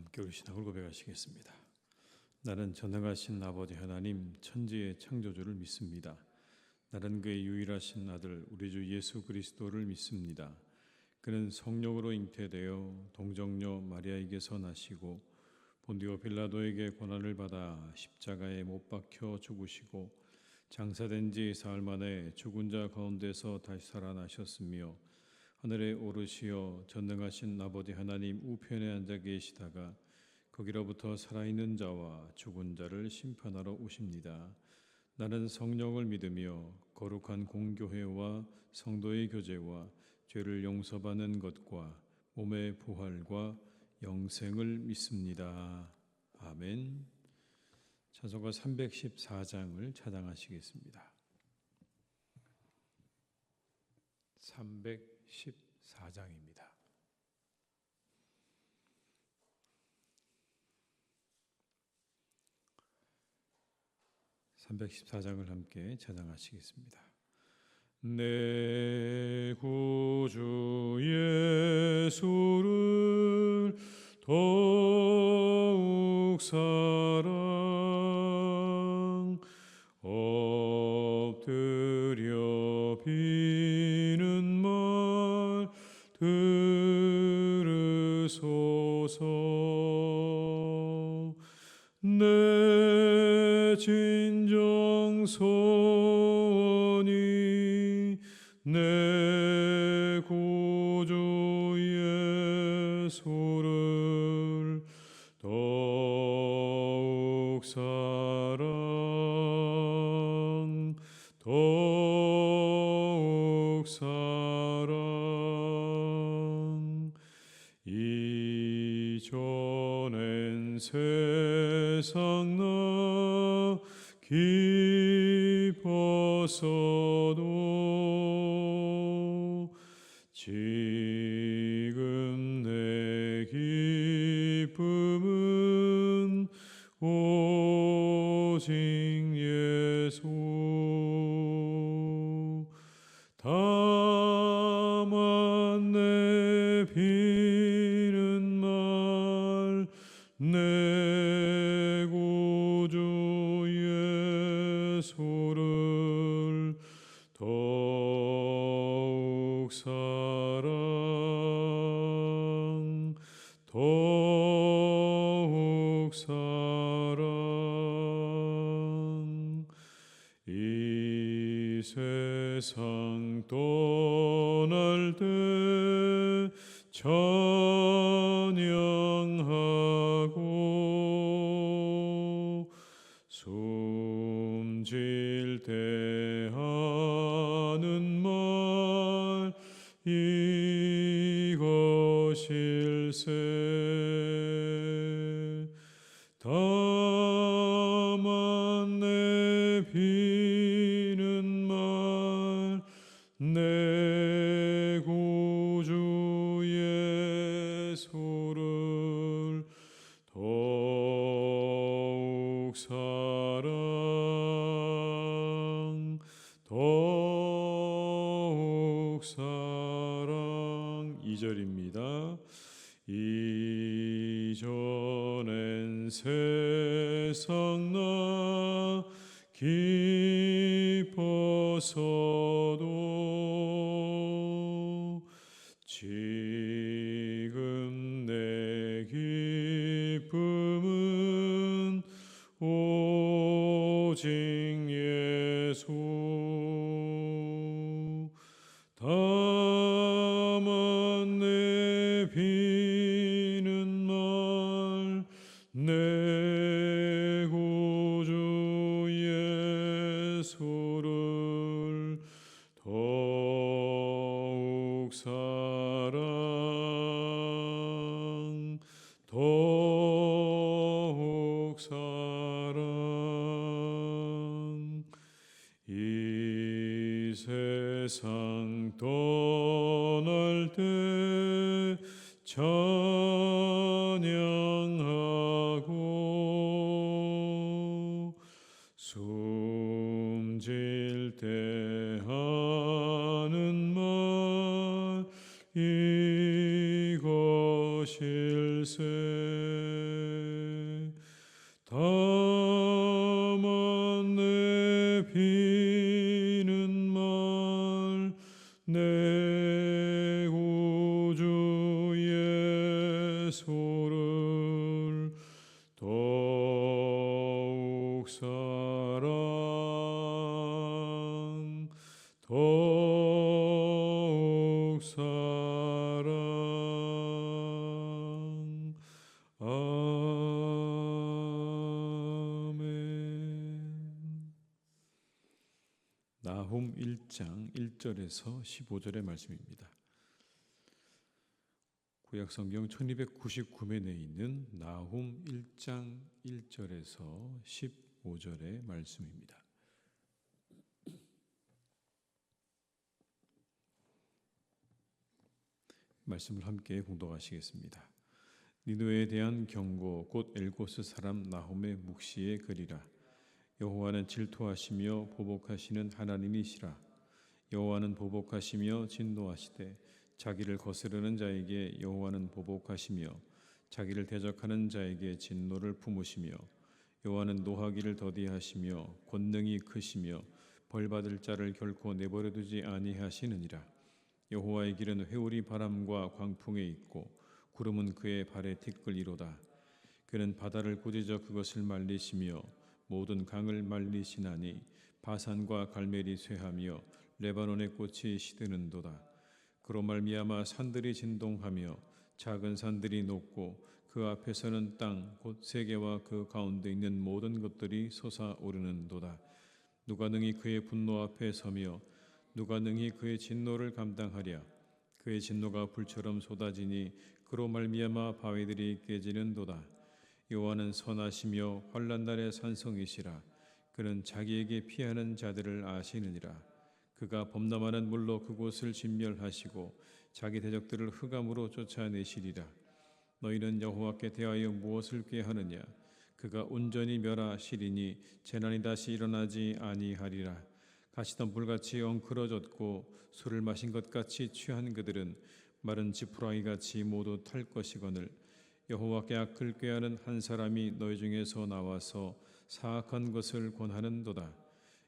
함께 우리 신앙을 고백하시겠습니다. 나는 전능하신 아버지 하나님 천지의 창조주를 믿습니다. 나는 그의 유일하신 아들 우리 주 예수 그리스도를 믿습니다. 그는 성령으로 잉태되어 동정녀 마리아에게서 나시고 본디오 빌라도에게 고난을 받아 십자가에 못 박혀 죽으시고 장사된 지 사흘 만에 죽은 자 가운데서 다시 살아나셨으며 하늘에 오르시어 전능하신 아버지 하나님 우편에 앉아 계시다가 거기로부터 살아있는 자와 죽은 자를 심판하러 오십니다. 나는 성령을 믿으며 거룩한 공교회와 성도의 교제와 죄를 용서받는 것과 몸의 부활과 영생을 믿습니다. 아멘. 찬송가 314장을 찬양하시겠습니다. 314장입니다. (314장을) 함께 찬양하시겠습니다. 내 구주 예수를 더욱 사랑 엎드려 비는 말 들으소서. 내 진정 소원이 내 구주 예수를 더욱 사랑 더욱 사랑. 이전엔 세상 나 기뻤어도 지금 내 기쁨은 오직 예수. 다만 내 비는 말 내 구주 예수를 더욱 사랑 더욱 사랑. 이 세상 떠날 때 찬양하고 숨질 때 하는 말 이것일세. 다만 내 비는 말 내 구주 예수를 더욱 사랑 더욱 사랑. 2절입니다. 이전엔 세상 나 기뻤어도 지금 내 기쁨은 오직 예수. 다만 내 비는 말 내 구주 예수를 더욱 사랑 더욱 사랑. 이 세상 떠날 때 찬양하고 숨질 때 하는 말 이것일세. 내 구주의 소를 더욱 더욱 사랑. 아멘. 나훔 1장 1절에서 15절의 말씀입니다. 구약성경 1299면에 있는 나훔 1장 1절에서 15절의 말씀입니다. 말씀을 함께 봉독하시겠습니다. 니느웨에 대한 경고 곧 엘고스 사람 나훔의 묵시의 글이라. 여호와는 질투하시며 보복하시는 하나님이시라. 여호와는 보복하시며 진노하시되 자기를 거스르는 자에게 여호와는 보복하시며 자기를 대적하는 자에게 진노를 품으시며 여호와는 노하기를 더디하시며 권능이 크시며 벌받을 자를 결코 내버려 두지 아니하시느니라. 여호와의 길은 회오리 바람과 광풍에 있고 구름은 그의 발에 티끌이로다. 그는 바다를 꾸짖어 그것을 말리시며 모든 강을 말리시나니 바산과 갈멜이 쇠하며 레바논의 꽃이 시드는도다. 그로 말미암아 산들이 진동하며 작은 산들이 녹고 그 앞에서는 땅 곧 세계와 그 가운데 있는 모든 것들이 솟아오르는도다. 누가 능히 그의 분노 앞에 서며 누가 능히 그의 진노를 감당하랴. 그의 진노가 불처럼 쏟아지니 그로 말미암아 바위들이 깨지는도다. 여호와는 선하시며 환난 날의 산성이시라. 그는 자기에게 피하는 자들을 아시느니라. 그가 범람하는 물로 그곳을 진멸하시고 자기 대적들을 흑암으로 쫓아내시리라. 너희는 여호와께 대하여 무엇을 꾀하느냐. 그가 온전히 멸하시리니 재난이 다시 일어나지 아니하리라. 가시던 불같이 엉클어졌고 술을 마신 것 같이 취한 그들은 마른 지푸라기 같이 모두 탈 것이거늘. 여호와께 악을 꾀하는 한 사람이 너희 중에서 나와서 사악한 것을 권하는도다.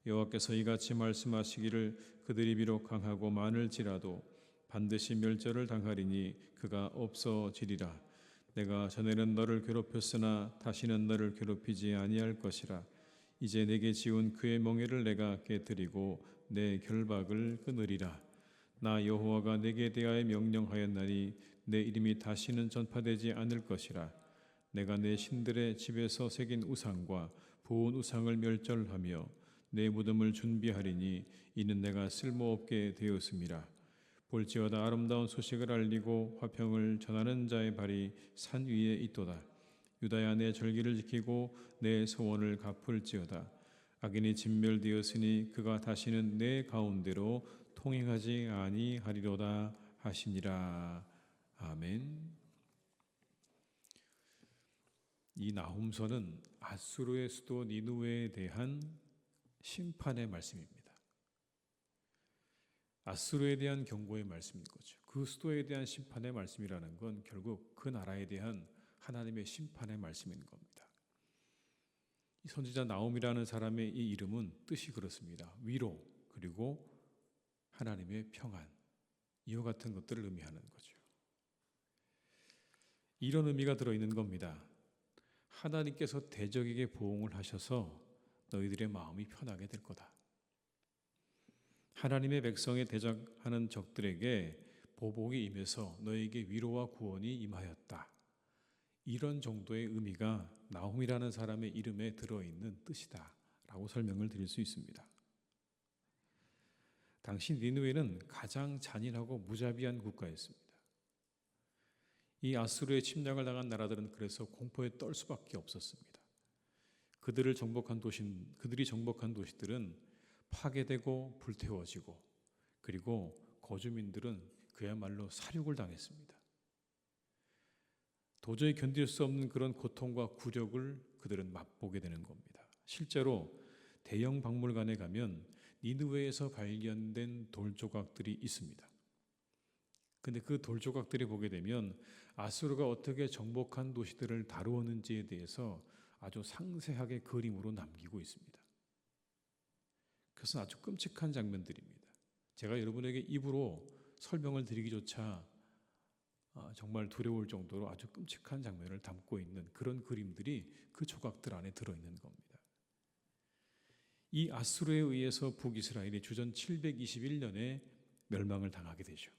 여호와께서 이같이 말씀하시기를 그들이 비록 강하고 많을지라도 반드시 멸절을 당하리니 그가 없어지리라. 내가 전에는 너를 괴롭혔으나 다시는 너를 괴롭히지 아니할 것이라. 이제 내게 지은 그의 멍에를 내가 깨뜨리고 내 결박을 끊으리라. 나 여호와가 내게 대하여 명령하였나니 내 이름이 다시는 전파되지 않을 것이라. 내가 내 신들의 집에서 새긴 우상과 부은 우상을 멸절하며 내 무덤을 준비하리니 이는 내가 쓸모없게 되었음이라. 볼지어다 아름다운 소식을 알리고 화평을 전하는 자의 발이 산 위에 있도다. 유다야 내 절기를 지키고 내 소원을 갚을지어다. 악인이 진멸되었으니 그가 다시는 내 가운데로 통행하지 아니하리로다 하시니라. 아멘. 이 나훔서는 아수르의 수도 니느웨에 대한 심판의 말씀입니다. 아수르에 대한 경고의 말씀인 거죠. 그 수도에 대한 심판의 말씀이라는 건 결국 그 나라에 대한 하나님의 심판의 말씀인 겁니다. 이 선지자 나훔이라는 사람의 이 이름은 뜻이 그렇습니다. 위로 그리고 하나님의 평안, 이와 같은 것들을 의미하는 거죠. 이런 의미가 들어있는 겁니다. 하나님께서 대적에게 보응을 하셔서 너희들의 마음이 편하게 될 거다. 하나님의 백성에 대적하는 적들에게 보복이 임해서 너에게 위로와 구원이 임하였다. 이런 정도의 의미가 나훔이라는 사람의 이름에 들어있는 뜻이다 라고 설명을 드릴 수 있습니다. 당시 니느웨는 가장 잔인하고 무자비한 국가였습니다. 이 아수르의 침략을 당한 나라들은 그래서 공포에 떨 수밖에 없었습니다. 그들이 정복한 도시들은 파괴되고 불태워지고 그리고 거주민들은 그야말로 살육을 당했습니다. 도저히 견딜 수 없는 그런 고통과 굴욕을 그들은 맛보게 되는 겁니다. 실제로 대형 박물관에 가면 니느웨에서 발견된 돌 조각들이 있습니다. 근데 그 돌 조각들이 보게 되면 아수르가 어떻게 정복한 도시들을 다루었는지에 대해서 아주 상세하게 그림으로 남기고 있습니다. 그것은 아주 끔찍한 장면들입니다. 제가 여러분에게 입으로 설명을 드리기조차 정말 두려울 정도로 아주 끔찍한 장면을 담고 있는 그런 그림들이 그 조각들 안에 들어있는 겁니다. 이 아수르에 의해서 북이스라엘이 주전 721년에 멸망을 당하게 되죠.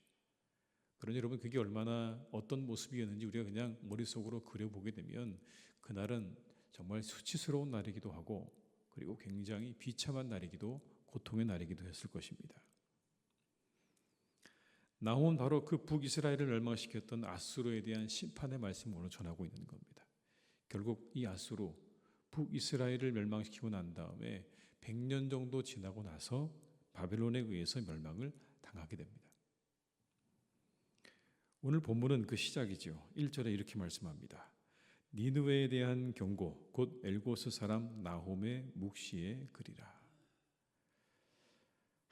그러니 여러분 그게 얼마나 어떤 모습이었는지 우리가 그냥 머릿속으로 그려보게 되면 그날은 정말 수치스러운 날이기도 하고 그리고 굉장히 비참한 날이기도 고통의 날이기도 했을 것입니다. 나홈은 바로 그 북이스라엘을 멸망시켰던 아수르에 대한 심판의 말씀을 오늘 전하고 있는 겁니다. 결국 이 아수르, 북이스라엘을 멸망시키고 난 다음에 100년 정도 지나고 나서 바벨론에 의해서 멸망을 당하게 됩니다. 오늘 본문은 그 시작이죠. 1절에 이렇게 말씀합니다. 니느웨에 대한 경고, 곧 엘고스 사람 나홈의 묵시의 글이라.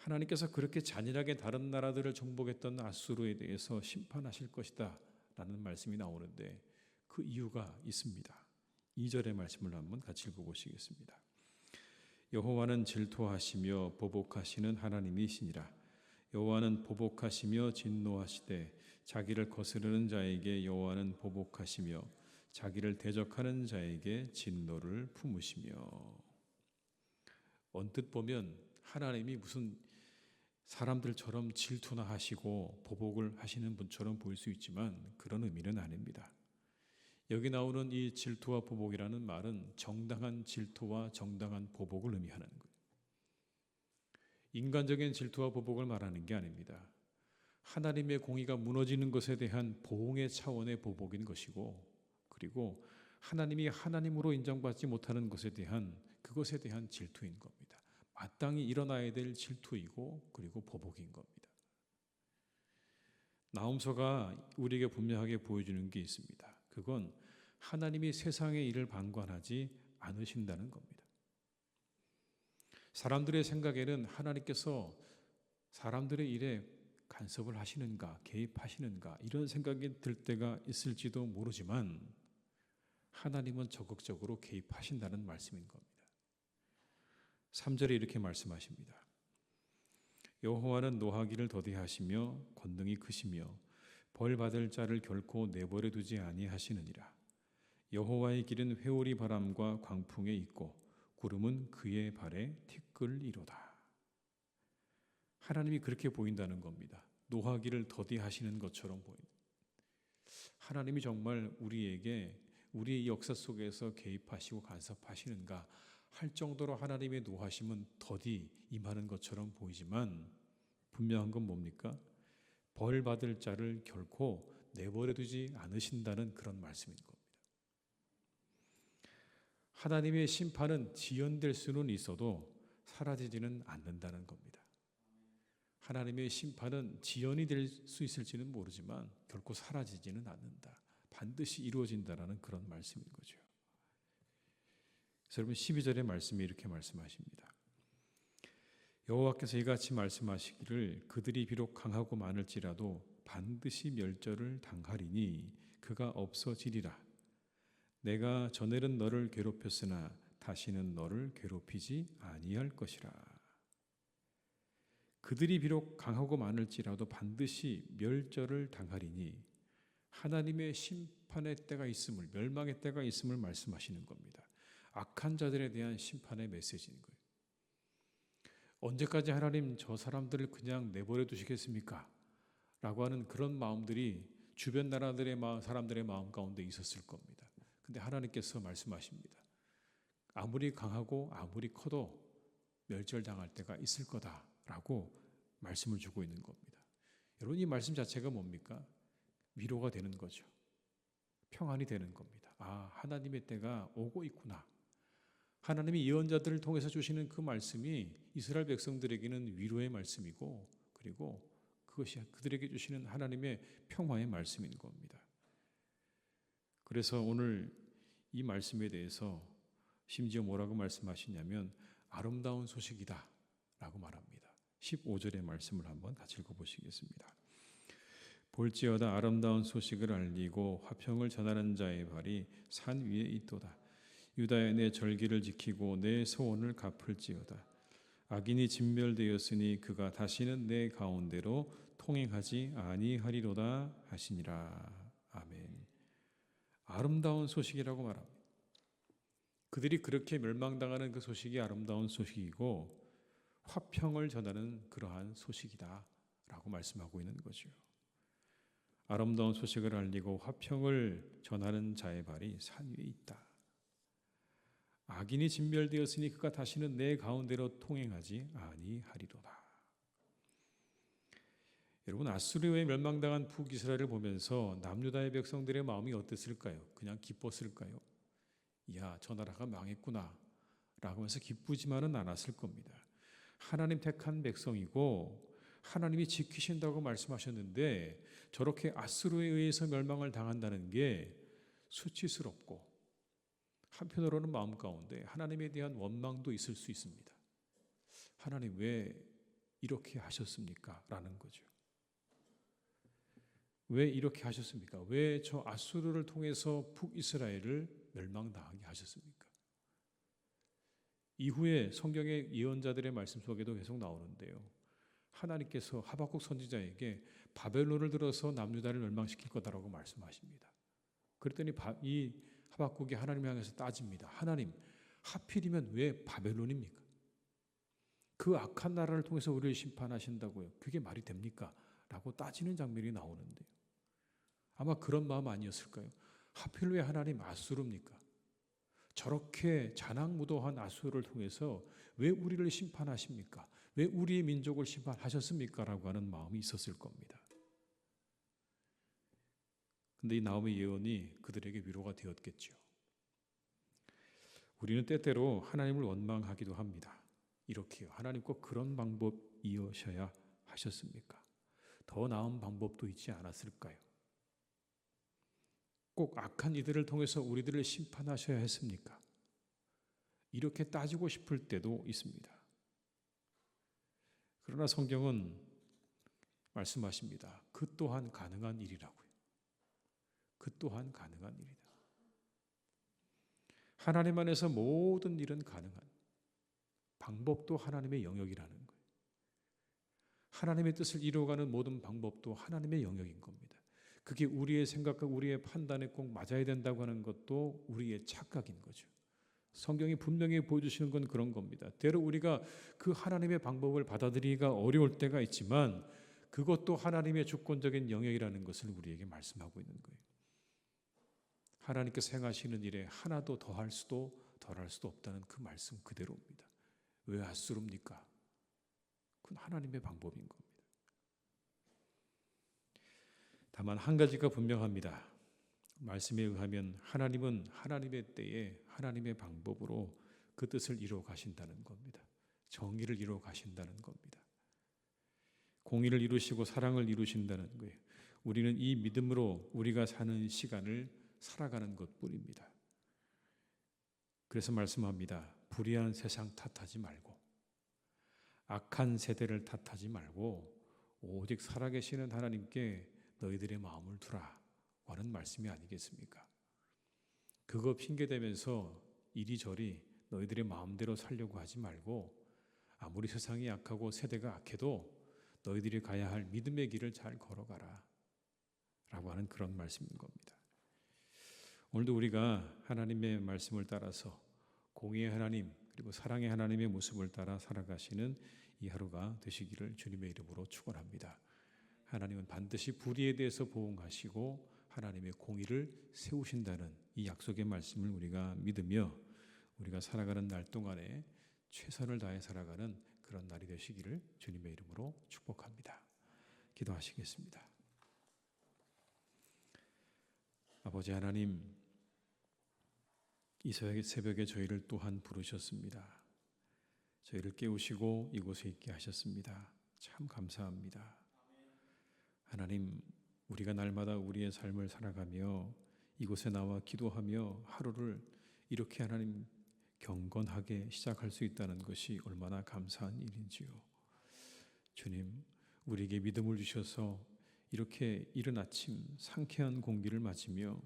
하나님께서 그렇게 잔인하게 다른 나라들을 정복했던 아수르에 대해서 심판하실 것이다 라는 말씀이 나오는데 그 이유가 있습니다. 2절의 말씀을 한번 같이 읽어보시겠습니다. 여호와는 질투하시며 보복하시는 하나님이시니라. 여호와는 보복하시며 진노하시되 자기를 거스르는 자에게 여호와는 보복하시며 자기를 대적하는 자에게 진노를 품으시며. 언뜻 보면 하나님이 무슨 사람들처럼 질투나 하시고 보복을 하시는 분처럼 보일 수 있지만 그런 의미는 아닙니다. 여기 나오는 이 질투와 보복이라는 말은 정당한 질투와 정당한 보복을 의미하는 거예요. 인간적인 질투와 보복을 말하는 게 아닙니다. 하나님의 공의가 무너지는 것에 대한 보응의 차원의 보복인 것이고 그리고 하나님이 하나님으로 인정받지 못하는 것에 대한 그것에 대한 질투인 겁니다. 마땅히 일어나야 될 질투이고 그리고 보복인 겁니다. 나홈서가 우리에게 분명하게 보여주는 게 있습니다. 그건 하나님이 세상의 일을 방관하지 않으신다는 겁니다. 사람들의 생각에는 하나님께서 사람들의 일에 간섭을 하시는가, 개입하시는가 이런 생각이 들 때가 있을지도 모르지만 하나님은 적극적으로 개입하신다는 말씀인 겁니다. 3절에 이렇게 말씀하십니다. 여호와는 노하기를 더디하시며 권능이 크시며 벌 받을 자를 결코 내버려 두지 아니하시느니라. 여호와의 길은 회오리 바람과 광풍에 있고 구름은 그의 발에 티끌이로다. 하나님이 그렇게 보인다는 겁니다. 노하기를 더디하시는 것처럼 보인다. 하나님이 정말 우리에게 우리의 역사 속에서 개입하시고 간섭하시는가 할 정도로 하나님의 노하심은 더디 임하는 것처럼 보이지만 분명한 건 뭡니까? 벌 받을 자를 결코 내버려 두지 않으신다는 그런 말씀인 겁니다. 하나님의 심판은 지연될 수는 있어도 사라지지는 않는다는 겁니다. 하나님의 심판은 지연이 될 수 있을지는 모르지만 결코 사라지지는 않는다. 반드시 이루어진다라는 그런 말씀인 거죠. 여러분 12절의 말씀이 이렇게 말씀하십니다. 여호와께서 이같이 말씀하시기를 그들이 비록 강하고 많을지라도 반드시 멸절을 당하리니 그가 없어지리라. 내가 전에는 너를 괴롭혔으나 다시는 너를 괴롭히지 아니할 것이라. 그들이 비록 강하고 많을지라도 반드시 멸절을 당하리니 하나님의 심판의 때가 있음을, 멸망의 때가 있음을 말씀하시는 겁니다. 악한 자들에 대한 심판의 메시지인 거예요. 언제까지 하나님 저 사람들을 그냥 내버려 두시겠습니까? 라고 하는 그런 마음들이 주변 나라들의 사람들의 마음 가운데 있었을 겁니다. 근데 하나님께서 말씀하십니다. 아무리 강하고 아무리 커도 멸절당할 때가 있을 거다라고 말씀을 주고 있는 겁니다. 여러분 이 말씀 자체가 뭡니까? 위로가 되는 거죠. 평안이 되는 겁니다. 아, 하나님의 때가 오고 있구나. 하나님이 예언자들을 통해서 주시는 그 말씀이 이스라엘 백성들에게는 위로의 말씀이고 그리고 그것이 그들에게 주시는 하나님의 평화의 말씀인 겁니다. 그래서 오늘 이 말씀에 대해서 심지어 뭐라고 말씀하시냐면 아름다운 소식이다 라고 말합니다. 15절의 말씀을 한번 같이 읽어보시겠습니다. 볼지어다 아름다운 소식을 알리고 화평을 전하는 자의 발이 산 위에 있도다. 유다의 내 절기를 지키고 내 소원을 갚을지어다. 악인이 진멸되었으니 그가 다시는 내 가운데로 통행하지 아니하리로다 하시니라. 아멘. 아름다운 소식이라고 말합니다. 그들이 그렇게 멸망당하는 그 소식이 아름다운 소식이고 화평을 전하는 그러한 소식이다 라고 말씀하고 있는 거죠. 아름다운 소식을 알리고 화평을 전하는 자의 발이 산 위에 있다. 악인이 진멸되었으니 그가 다시는 내 가운데로 통행하지 아니하리로다. 여러분, 아수르에 멸망당한 북이스라엘을 보면서 남유다의 백성들의 마음이 어땠을까요? 그냥 기뻤을까요? 야, 저 나라가 망했구나 라고 하면서 기쁘지만은 않았을 겁니다. 하나님 택한 백성이고 하나님이 지키신다고 말씀하셨는데 저렇게 아수르에 의해서 멸망을 당한다는 게 수치스럽고 한편으로는 마음 가운데 하나님에 대한 원망도 있을 수 있습니다. 하나님 왜 이렇게 하셨습니까? 라는 거죠. 왜 이렇게 하셨습니까? 왜 저 아수르를 통해서 북이스라엘을 멸망당하게 하셨습니까? 이후에 성경의 예언자들의 말씀 속에도 계속 나오는데요. 하나님께서 하박국 선지자에게 바벨론을 들어서 남유다를 멸망시킬 거다라고 말씀하십니다. 그랬더니 이 하박국이 하나님 향해서 따집니다. 하나님, 하필이면 왜 바벨론입니까? 그 악한 나라를 통해서 우리를 심판하신다고요. 그게 말이 됩니까? 라고 따지는 장면이 나오는데요. 아마 그런 마음 아니었을까요? 하필 왜 하나님 아수르입니까? 저렇게 잔악무도한 아수르를 통해서 왜 우리를 심판하십니까? 왜 우리의 민족을 심판하셨습니까? 라고 하는 마음이 있었을 겁니다. 근데 이 나홈의 예언이 그들에게 위로가 되었겠죠. 우리는 때때로 하나님을 원망하기도 합니다. 이렇게요. 하나님 꼭 그런 방법이어셔야 하셨습니까? 더 나은 방법도 있지 않았을까요? 꼭 악한 이들을 통해서 우리들을 심판하셔야 했습니까? 이렇게 따지고 싶을 때도 있습니다. 그러나 성경은 말씀하십니다. 그 또한 가능한 일이라고요. 그 또한 가능한 일이다. 하나님 안에서 모든 일은 가능한, 방법도 하나님의 영역이라는 거예요. 하나님의 뜻을 이루어가는 모든 방법도 하나님의 영역인 겁니다. 그게 우리의 생각과 우리의 판단에 꼭 맞아야 된다고 하는 것도 우리의 착각인 거죠. 성경이 분명히 보여주시는 건 그런 겁니다. 때로 우리가 그 하나님의 방법을 받아들이기가 어려울 때가 있지만 그것도 하나님의 주권적인 영역이라는 것을 우리에게 말씀하고 있는 거예요. 하나님께서 행하시는 일에 하나도 더할 수도 덜할 수도 없다는 그 말씀 그대로입니다. 왜 아수르입니까? 그건 하나님의 방법인 겁니다. 다만 한 가지가 분명합니다. 말씀에 의하면 하나님은 하나님의 때에 하나님의 방법으로 그 뜻을 이루어 가신다는 겁니다. 정의를 이루어 가신다는 겁니다. 공의를 이루시고 사랑을 이루신다는 거예요. 우리는 이 믿음으로 우리가 사는 시간을 살아가는 것뿐입니다. 그래서 말씀합니다. 불의한 세상 탓하지 말고 악한 세대를 탓하지 말고 오직 살아계시는 하나님께 너희들의 마음을 두라 하는 말씀이 아니겠습니까? 그거 핑계대면서 이리저리 너희들의 마음대로 살려고 하지 말고 아무리 세상이 악하고 세대가 악해도 너희들이 가야 할 믿음의 길을 잘 걸어가라 라고 하는 그런 말씀인 겁니다. 오늘도 우리가 하나님의 말씀을 따라서 공의의 하나님 그리고 사랑의 하나님의 모습을 따라 살아가시는 이 하루가 되시기를 주님의 이름으로 축원합니다. 하나님은 반드시 불의에 대해서 보응하시고 하나님의 공의를 세우신다는 이 약속의 말씀을 우리가 믿으며 우리가 살아가는 날 동안에 최선을 다해 살아가는 그런 날이 되시기를 주님의 이름으로 축복합니다. 기도하시겠습니다. 아버지 하나님, 이 새벽에 저희를 또한 부르셨습니다. 저희를 깨우시고 이곳에 있게 하셨습니다. 참 감사합니다. 하나님, 우리가 날마다 우리의 삶을 살아가며 이곳에 나와 기도하며 하루를 이렇게 하나님 경건하게 시작할 수 있다는 것이 얼마나 감사한 일인지요. 주님, 우리에게 믿음을 주셔서 이렇게 이른 아침 상쾌한 공기를 맞으며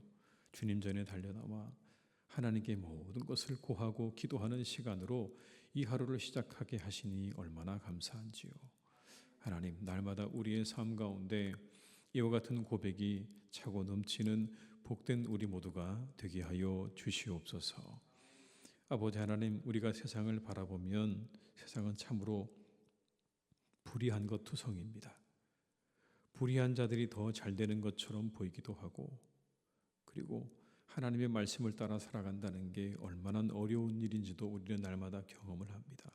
주님 전에 달려나와 하나님께 모든 것을 고하고 기도하는 시간으로 이 하루를 시작하게 하시니 얼마나 감사한지요. 하나님, 날마다 우리의 삶 가운데 이와 같은 고백이 차고 넘치는 복된 우리 모두가 되게 하여 주시옵소서. 아버지 하나님, 우리가 세상을 바라보면 세상은 참으로 불의한 것 투성입니다. 불의한 자들이 더 잘 되는 것처럼 보이기도 하고, 그리고 하나님의 말씀을 따라 살아간다는 게 얼마나 어려운 일인지도 우리는 날마다 경험을 합니다.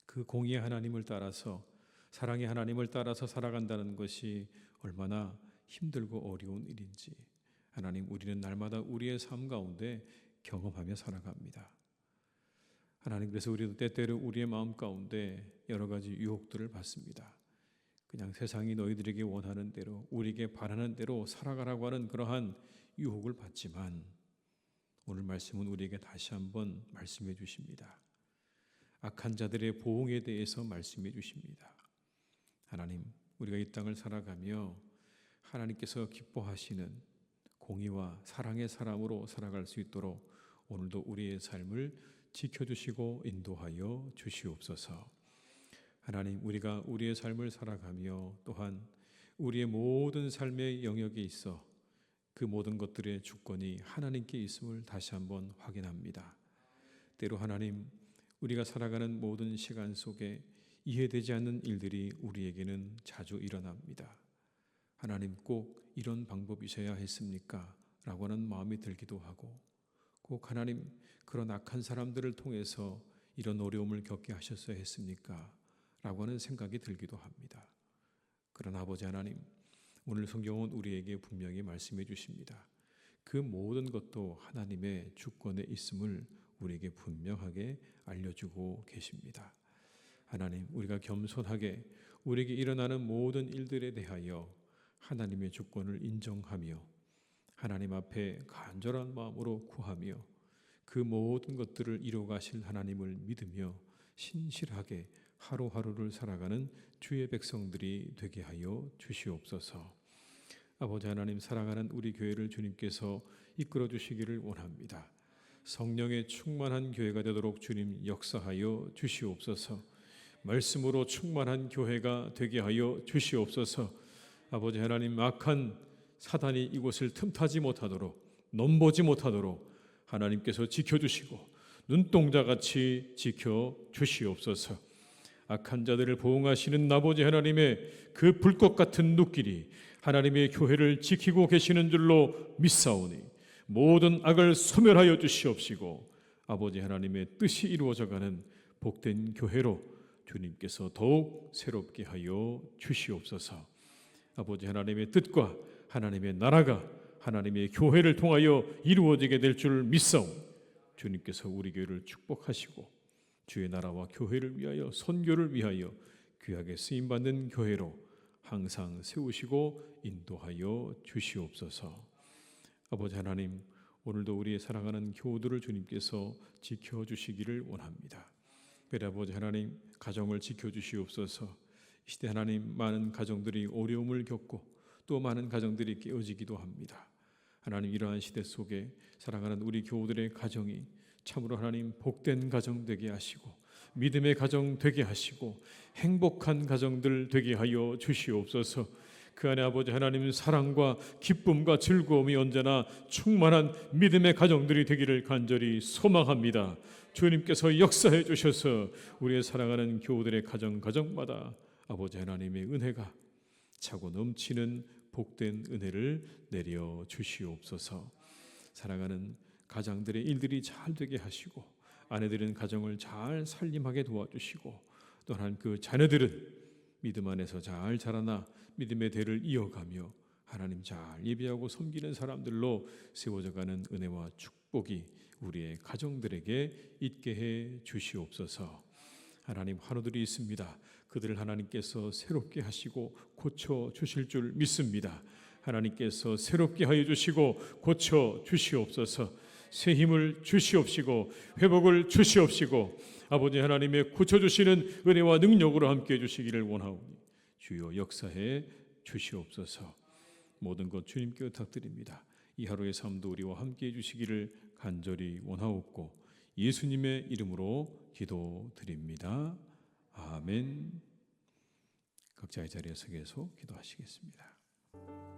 그 공의의 하나님을 따라서, 사랑의 하나님을 따라서 살아간다는 것이 얼마나 힘들고 어려운 일인지 하나님, 우리는 날마다 우리의 삶 가운데 경험하며 살아갑니다. 하나님, 그래서 우리도 때때로 우리의 마음 가운데 여러 가지 유혹들을 받습니다. 그냥 세상이 너희들에게 원하는 대로, 우리에게 바라는 대로 살아가라고 하는 그러한 유혹을 받지만, 오늘 말씀은 우리에게 다시 한번 말씀해 주십니다. 악한 자들의 보응에 대해서 말씀해 주십니다. 하나님, 우리가 이 땅을 살아가며 하나님께서 기뻐하시는 공의와 사랑의 사람으로 살아갈 수 있도록 오늘도 우리의 삶을 지켜주시고 인도하여 주시옵소서. 하나님, 우리가 우리의 삶을 살아가며 또한 우리의 모든 삶의 영역에 있어 그 모든 것들의 주권이 하나님께 있음을 다시 한번 확인합니다. 때로 하나님, 우리가 살아가는 모든 시간 속에 이해되지 않는 일들이 우리에게는 자주 일어납니다. 하나님, 꼭 이런 방법이셔야 했습니까? 라고 하는 마음이 들기도 하고, 꼭 하나님, 그런 악한 사람들을 통해서 이런 어려움을 겪게 하셨어야 했습니까? 라고 하는 생각이 들기도 합니다. 그러나 아버지 하나님, 오늘 성경은 우리에게 분명히 말씀해 주십니다. 그 모든 것도 하나님의 주권에 있음을 우리에게 분명하게 알려주고 계십니다. 하나님, 우리가 겸손하게 우리에게 일어나는 모든 일들에 대하여 하나님의 주권을 인정하며 하나님 앞에 간절한 마음으로 구하며 그 모든 것들을 이루어 가실 하나님을 믿으며 신실하게 하루하루를 살아가는 주의 백성들이 되게 하여 주시옵소서. 아버지 하나님, 사랑하는 우리 교회를 주님께서 이끌어 주시기를 원합니다. 성령의 충만한 교회가 되도록 주님 역사하여 주시옵소서. 말씀으로 충만한 교회가 되게 하여 주시옵소서. 아버지 하나님, 악한 사단이 이곳을 틈타지 못하도록, 넘보지 못하도록 하나님께서 지켜주시고 눈동자같이 지켜주시옵소서. 악한 자들을 보응하시는 아버지 하나님의 그 불꽃 같은 눈길이 하나님의 교회를 지키고 계시는 줄로 믿사오니 모든 악을 소멸하여 주시옵시고 아버지 하나님의 뜻이 이루어져가는 복된 교회로 주님께서 더욱 새롭게 하여 주시옵소서. 아버지 하나님의 뜻과 하나님의 나라가 하나님의 교회를 통하여 이루어지게 될 줄 믿사오니 주님께서 우리 교회를 축복하시고 주의 나라와 교회를 위하여, 선교를 위하여 귀하게 쓰임받는 교회로 항상 세우시고 인도하여 주시옵소서. 아버지 하나님, 오늘도 우리의 사랑하는 교우들을 주님께서 지켜주시기를 원합니다. 그래 아버지 하나님, 가정을 지켜주시옵소서. 이 시대 하나님, 많은 가정들이 어려움을 겪고 또 많은 가정들이 깨어지기도 합니다. 하나님, 이러한 시대 속에 사랑하는 우리 교우들의 가정이 참으로 하나님 복된 가정 되게 하시고 믿음의 가정 되게 하시고 행복한 가정들 되게 하여 주시옵소서. 그 안에 아버지 하나님 사랑과 기쁨과 즐거움이 언제나 충만한 믿음의 가정들이 되기를 간절히 소망합니다. 주님께서 역사해 주셔서 우리의 사랑하는 교우들의 가정마다 아버지 하나님의 은혜가 차고 넘치는 복된 은혜를 내려 주시옵소서. 사랑하는 가장들의 일들이 잘 되게 하시고 아내들은 가정을 잘 살림하게 도와주시고 또한 그 자녀들은 믿음 안에서 잘 자라나 믿음의 대를 이어가며 하나님 잘 예배하고 섬기는 사람들로 세워져가는 은혜와 축복이 우리의 가정들에게 있게 해 주시옵소서. 하나님, 환우들이 있습니다. 그들을 하나님께서 새롭게 하시고 고쳐 주실 줄 믿습니다. 하나님께서 새롭게 하여 주시고 고쳐 주시옵소서. 새 힘을 주시옵시고 회복을 주시옵시고 아버지 하나님의 고쳐주시는 은혜와 능력으로 함께해 주시기를 원하오니 주여 역사해 주시옵소서. 모든 것 주님께 부탁드립니다. 이 하루의 삶도 우리와 함께해 주시기를 간절히 원하옵고 예수님의 이름으로 기도드립니다. 아멘. 각자의 자리에 서 계속 기도하시겠습니다.